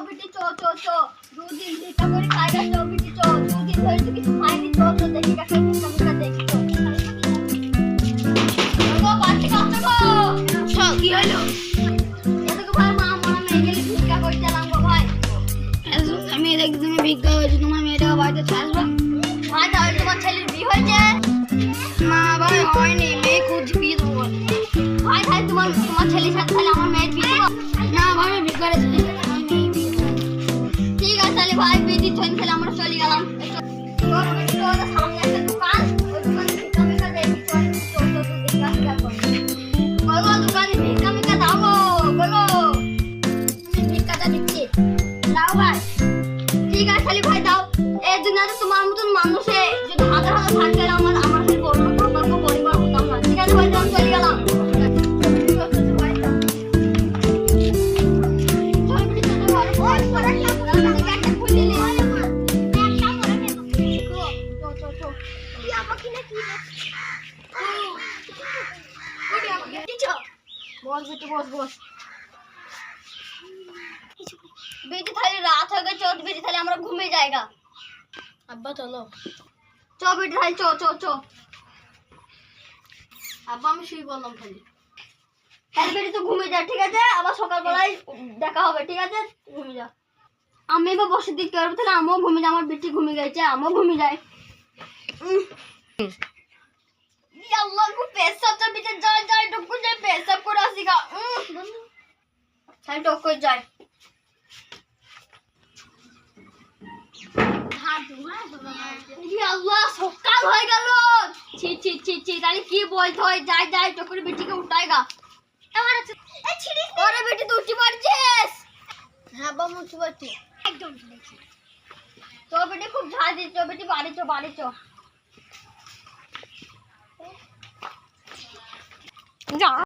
বেটি চো চো চো দুদিন ভিক্ষা করে খাইগা চো বেটি চো দুদিন ধরে তো কিছু খাইনি চো চো দেখি কাকে ভিক্ষা দেখি চো গো বাচ্চা কাছে গো চল কি হলো এতকে ভাই মা মা মেয়ে ভিক্ষা করতে এলাম গো ভাই আমি দেখি তুমি ভিক্ষা হয়েছে তোমার মেয়েটা বাড়িতে ছাড়বা ভাই তাহলে তোমার ছেলের বিয়ে হয়েছে না ভাই হয়নি মেয়ে খুঁজ বিয়ে দেবো ভাই ভাই তোমার ছেলের সাথে তাহলে আমার মেয়ের বিয়ে দেবো না ভাই বিয়ে করেছি ঠিক আছে তাহলে ভাই বিয়ে দিচ্ছ তাহলে আমরা চলে গেলাম সামনে একটা দোকান ওই দোকানে ভিক্ষা ভিক্ষা দেখি বলো দোকানে ভিক্ষা ভিক্ষা দাও বলো আমি ভিক্ষাটা দিচ্ছি দাও ভাই ঠিক আছে তাহলে ভাই দাও এই দুনিয়াতে তোমার মতন মানুষে যদি হাজার হাজার থাকতে আমার সাথে বড় সম্পর্ক পরিবার হতাম না ঠিক আছে ভাই আমি চলে গেলাম बेटी थाली रात हो गई चो बेटी थाली हमरा घूमे जाएगा अब्बा चलो चो बेटी थाली चो चो चो अब्बा আমি শুই বললাম খালি তাহলে বেটি তো ঘুমে যা ঠিক আছে আবার সকাল বেলায় দেখা হবে ঠিক আছে ঘুমে যা আমি বা বসে দিতে পারবো তাহলে আমিও ঘুমে যাই আমার বেটি ঘুমে গেছে আমিও ঘুমে যাই আল্লাহ কো পেশাবটা ভিতরে যায় যায় ঢুকু যায় পেশাব করে আসিগা তাই ঢুকু যায় আল্লাহ সকাল হয়ে গেল ছি ছি ছি ছি তাহলে কি বলতে হয় যাই যাই ঢুকুর বেটিকে উঠাইগা আমার এই ছিড়িস আরে বেটি তুই উঠি পারছিস হ্যাঁ বাবা উঠি পারছি একদম উঠেছি তো বেটি খুব ঝাড় দিচ্ছ বেটি বাড়ি চো যা